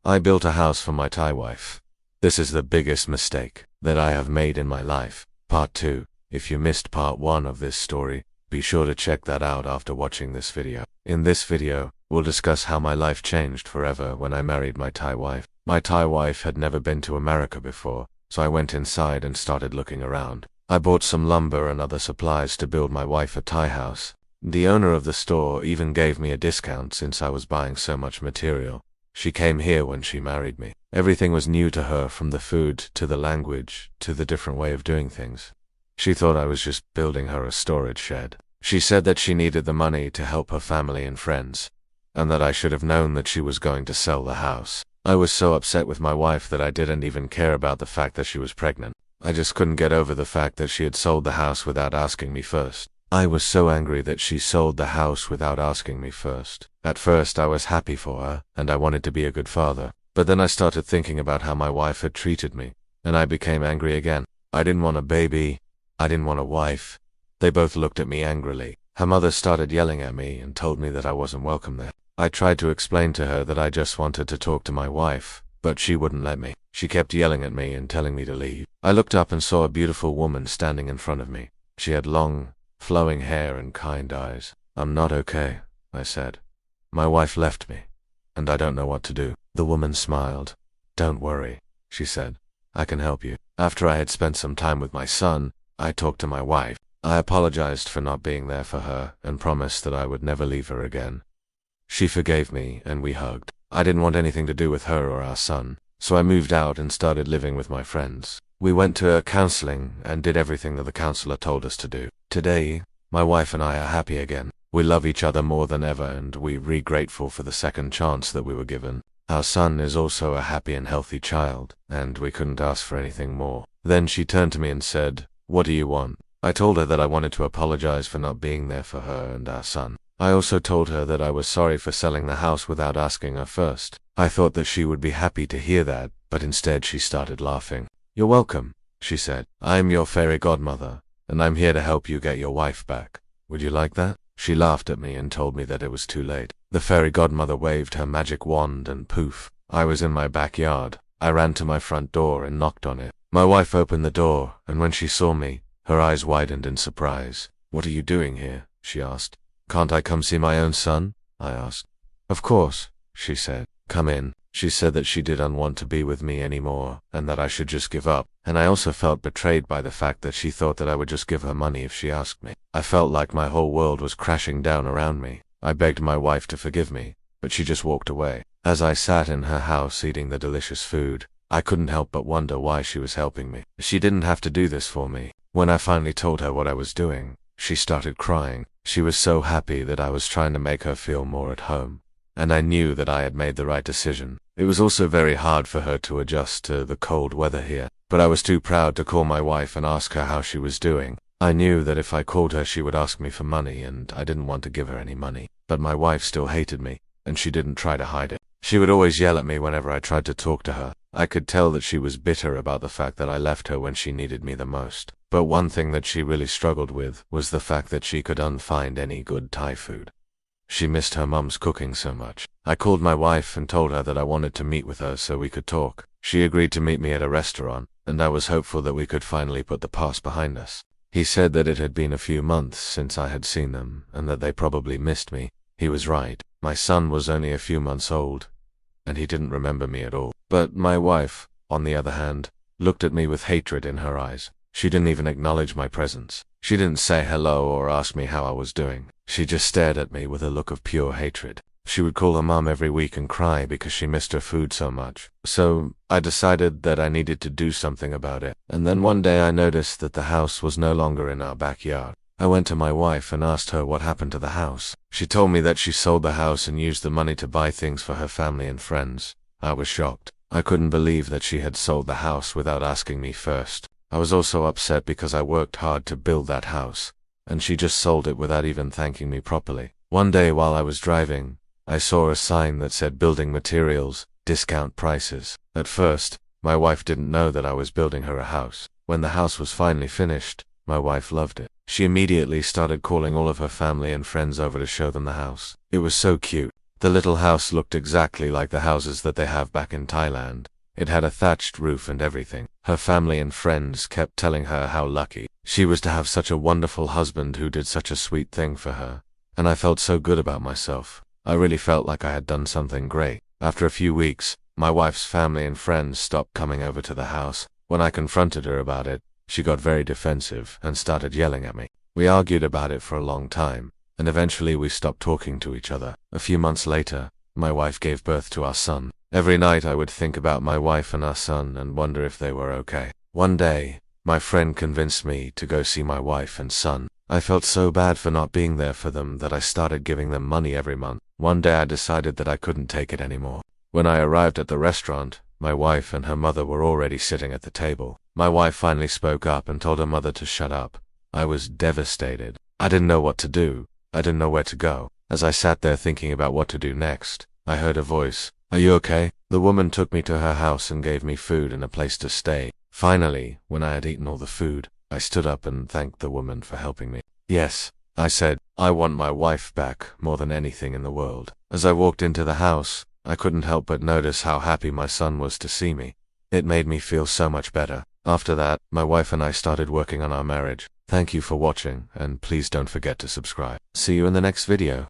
I built a house for my Thai wife. This is the biggest mistake that I have made in my life. Part 2. If you missed part 1 of this story, be sure to check that out after watching this video. In this video, we'll discuss how my life changed forever when I married my Thai wife. My Thai wife had never been to America before, so I went inside and started looking around. I bought some lumber and other supplies to build my wife a Thai house. The owner of the store even gave me a discount since I was buying so much material. She came here when she married me. Everything was new to her, from the food to the language to the different way of doing things. She thought I was just building her a storage shed. She said that she needed the money to help her family and friends, and that I should have known that she was going to sell the house. I was so upset with my wife that I didn't even care about the fact that she was pregnant. I just couldn't get over the fact that she had sold the house without asking me first. I was so angry that she sold the house without asking me first. At first I was happy for her, and I wanted to be a good father. But then I started thinking about how my wife had treated me, and I became angry again. I didn't want a baby. I didn't want a wife. They both looked at me angrily. Her mother started yelling at me and told me that I wasn't welcome there. I tried to explain to her that I just wanted to talk to my wife, but she wouldn't let me. She kept yelling at me and telling me to leave. I looked up and saw a beautiful woman standing in front of me. She had long, flowing hair and kind eyes. "I'm not okay," I said. "My wife left me, and I don't know what to do." The woman smiled. "Don't worry," she said. "I can help you." After I had spent some time with my son, I talked to my wife. I apologized for not being there for her and promised that I would never leave her again. She forgave me and we hugged. I didn't want anything to do with her or our son, so I moved out and started living with my friends. We went to counseling and did everything that the counselor told us to do. Today, my wife and I are happy again. We love each other more than ever, and we're grateful for the second chance that we were given. Our son is also a happy and healthy child, and we couldn't ask for anything more. Then she turned to me and said, "What do you want?" I told her that I wanted to apologize for not being there for her and our son. I also told her that I was sorry for selling the house without asking her first. I thought that she would be happy to hear that, but instead she started laughing. "You're welcome," she said. "I'm your fairy godmother, and I'm here to help you get your wife back. Would you like that?" She laughed at me and told me that it was too late. The fairy godmother waved her magic wand and poof, I was in my backyard. I ran to my front door and knocked on it. My wife opened the door, and when she saw me, her eyes widened in surprise. "What are you doing here?" she asked. "Can't I come see my own son?" I asked. "Of course," she said. "Come in." She said that she didn't want to be with me anymore, and that I should just give up. And I also felt betrayed by the fact that she thought that I would just give her money if she asked me. I felt like my whole world was crashing down around me. I begged my wife to forgive me, but she just walked away. As I sat in her house eating the delicious food, I couldn't help but wonder why she was helping me. She didn't have to do this for me. When I finally told her what I was doing, she started crying. She was so happy that I was trying to make her feel more at home, and I knew that I had made the right decision. It was also very hard for her to adjust to the cold weather here, but I was too proud to call my wife and ask her how she was doing. I knew that if I called her she would ask me for money, and I didn't want to give her any money. But my wife still hated me, and she didn't try to hide it. She would always yell at me whenever I tried to talk to her. I could tell that she was bitter about the fact that I left her when she needed me the most. But one thing that she really struggled with was the fact that she couldn't find any good Thai food. She missed her mum's cooking so much. I called my wife and told her that I wanted to meet with her so we could talk. She agreed to meet me at a restaurant, and I was hopeful that we could finally put the past behind us. He said that it had been a few months since I had seen them, and that they probably missed me. He was right. My son was only a few months old, and he didn't remember me at all. But my wife, on the other hand, looked at me with hatred in her eyes. She didn't even acknowledge my presence. She didn't say hello or ask me how I was doing. She just stared at me with a look of pure hatred. She would call her mom every week and cry because she missed her food so much. So I decided that I needed to do something about it. And then one day I noticed that the house was no longer in our backyard. I went to my wife and asked her what happened to the house. She told me that she sold the house and used the money to buy things for her family and friends. I was shocked. I couldn't believe that she had sold the house without asking me first. I was also upset because I worked hard to build that house, and she just sold it without even thanking me properly. One day while I was driving, I saw a sign that said building materials, discount prices. At first, my wife didn't know that I was building her a house. When the house was finally finished, my wife loved it. She immediately started calling all of her family and friends over to show them the house. It was so cute. The little house looked exactly like the houses that they have back in Thailand. It had a thatched roof and everything. Her family and friends kept telling her how lucky she was to have such a wonderful husband who did such a sweet thing for her. And I felt so good about myself. I really felt like I had done something great. After a few weeks, my wife's family and friends stopped coming over to the house. When I confronted her about it, she got very defensive and started yelling at me. We argued about it for a long time, and eventually we stopped talking to each other. A few months later, my wife gave birth to our son. Every night I would think about my wife and our son and wonder if they were okay. One day, my friend convinced me to go see my wife and son. I felt so bad for not being there for them that I started giving them money every month. One day I decided that I couldn't take it anymore. When I arrived at the restaurant, my wife and her mother were already sitting at the table. My wife finally spoke up and told her mother to shut up. I was devastated. I didn't know what to do. I didn't know where to go. As I sat there thinking about what to do next, I heard a voice. "Are you okay?" The woman took me to her house and gave me food and a place to stay. Finally, when I had eaten all the food, I stood up and thanked the woman for helping me. "Yes," I said, "I want my wife back more than anything in the world." As I walked into the house, I couldn't help but notice how happy my son was to see me. It made me feel so much better. After that, my wife and I started working on our marriage. Thank you for watching, and please don't forget to subscribe. See you in the next video.